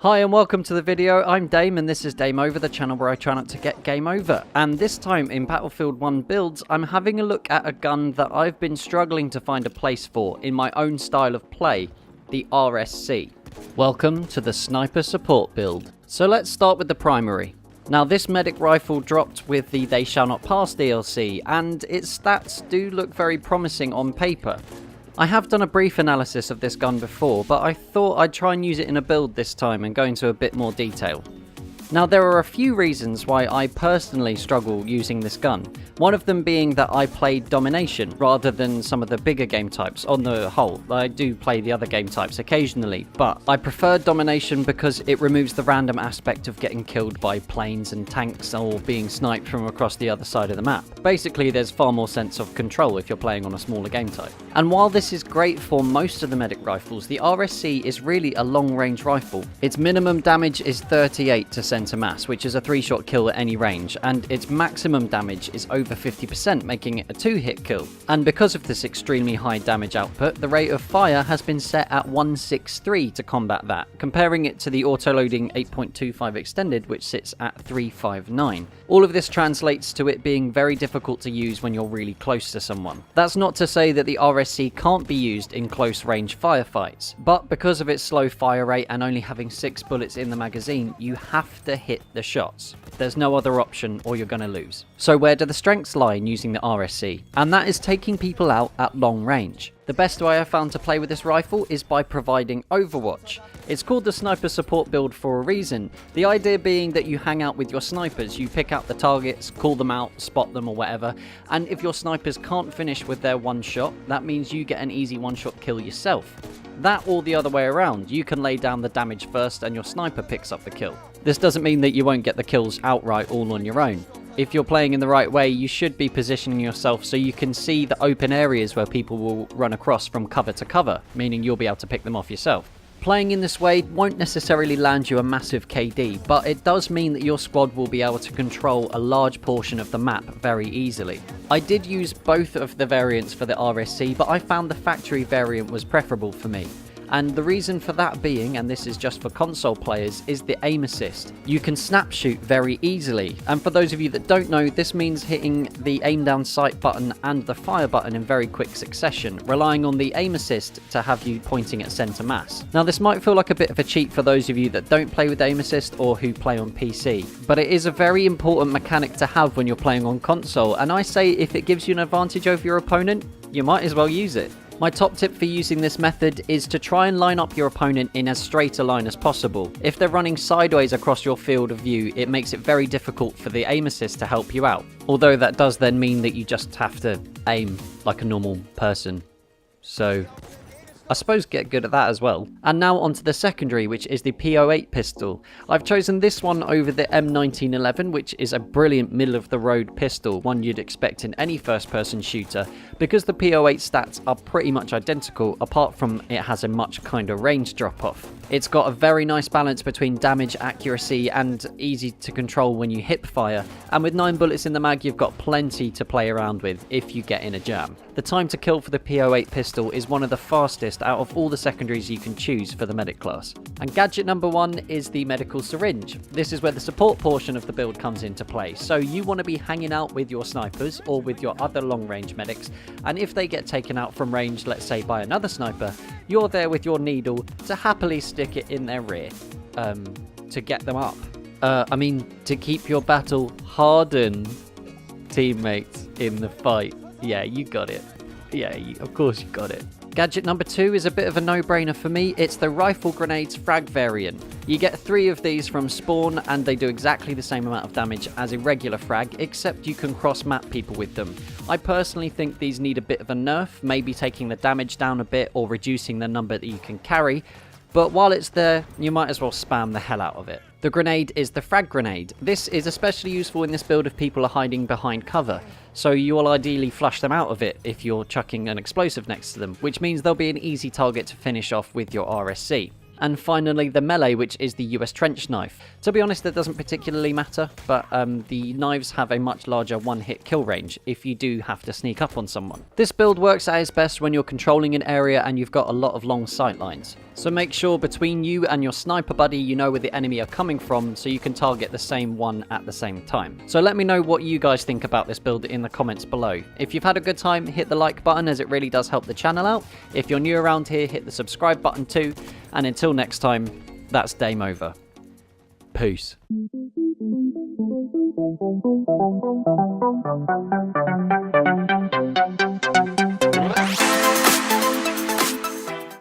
Hi and welcome to the video. I'm Dame and this is Dame Over, the channel where I try not to get game over. And this time in Battlefield 1 builds, I'm having a look at a gun that I've been struggling to find a place for in my own style of play, the RSC. Welcome to the Sniper Support build. So let's start with the primary. Now this medic rifle dropped with the They Shall Not Pass DLC, and its stats do look very promising on paper. I have done a brief analysis of this gun before, but I thought I'd try and use it in a build this time and go into a bit more detail. Now there are a few reasons why I personally struggle using this gun. One of them being that I played Domination rather than some of the bigger game types on the whole. I do play the other game types occasionally, but I prefer Domination because it removes the random aspect of getting killed by planes and tanks or being sniped from across the other side of the map. Basically there's far more sense of control if you're playing on a smaller game type. And while this is great for most of the medic rifles, the RSC is really a long range rifle. Its minimum damage is 38 to center mass, which is a 3-shot kill at any range, and its maximum damage is over 50%, making it a 2-hit kill. And because of this extremely high damage output, the rate of fire has been set at 163 to combat that, comparing it to the autoloading 8.25 extended, which sits at 359. All of this translates to it being very difficult to use when you're really close to someone. That's not to say that the RSC can't be used in close range firefights, but because of its slow fire rate and only having 6 bullets in the magazine, you have to hit the shots. There's no other option or you're going to lose. So where do the strengths lie in using the RSC? And that is taking people out at long range. The best way I've found to play with this rifle is by providing Overwatch. It's called the Sniper Support build for a reason. The idea being that you hang out with your snipers, you pick out the targets, call them out, spot them or whatever, and if your snipers can't finish with their one shot, that means you get an easy one-shot kill yourself. That or the other way around, you can lay down the damage first and your sniper picks up the kill. This doesn't mean that you won't get the kills outright all on your own. If you're playing in the right way, you should be positioning yourself so you can see the open areas where people will run across from cover to cover, meaning you'll be able to pick them off yourself. Playing in this way won't necessarily land you a massive KD, but it does mean that your squad will be able to control a large portion of the map very easily. I did use both of the variants for the RSC, but I found the factory variant was preferable for me. And the reason for that being, and this is just for console players, is the aim assist. You can snap shoot very easily, and for those of you that don't know, this means hitting the aim down sight button and the fire button in very quick succession, relying on the aim assist to have you pointing at center mass. Now this might feel like a bit of a cheat for those of you that don't play with aim assist or who play on PC, but it is a very important mechanic to have when you're playing on console, and I say if it gives you an advantage over your opponent, you might as well use it. My top tip for using this method is to try and line up your opponent in as straight a line as possible. If they're running sideways across your field of view, it makes it very difficult for the aim assist to help you out. Although that does then mean that you just have to aim like a normal person. So I suppose get good at that as well. And now onto the secondary, which is the P08 pistol. I've chosen this one over the M1911, which is a brilliant middle-of-the-road pistol, one you'd expect in any first-person shooter, because the P08 stats are pretty much identical, apart from it has a much kinder range drop-off. It's got a very nice balance between damage, accuracy, and easy to control when you hip fire, and with 9 bullets in the mag, you've got plenty to play around with if you get in a jam. The time to kill for the P08 pistol is one of the fastest out of all the secondaries you can choose for the medic class. And gadget number 1 is the medical syringe. This is where the support portion of the build comes into play, so you want to be hanging out with your snipers or with your other long range medics, and if they get taken out from range, let's say by another sniper, you're there with your needle to happily stick it in their rear to get them up. To keep your battle hardened, teammates, in the fight. Yeah, you got it. Yeah, of course you got it. Gadget number 2 is a bit of a no-brainer for me. It's the rifle grenades frag variant. You get 3 of these from spawn, and they do exactly the same amount of damage as a regular frag, except you can cross-map people with them. I personally think these need a bit of a nerf, maybe taking the damage down a bit or reducing the number that you can carry, but while it's there, you might as well spam the hell out of it. The grenade is the frag grenade. This is especially useful in this build if people are hiding behind cover, so you will ideally flush them out of it if you're chucking an explosive next to them, which means they'll be an easy target to finish off with your RSC. And finally, the melee, which is the US trench knife. To be honest, it doesn't particularly matter, but the knives have a much larger one-hit kill range if you do have to sneak up on someone. This build works at its best when you're controlling an area and you've got a lot of long sight lines. So make sure between you and your sniper buddy you know where the enemy are coming from so you can target the same one at the same time. So let me know what you guys think about this build in the comments below. If you've had a good time, hit the like button as it really does help the channel out. If you're new around here, hit the subscribe button too. And until next time, that's Dame over. Peace.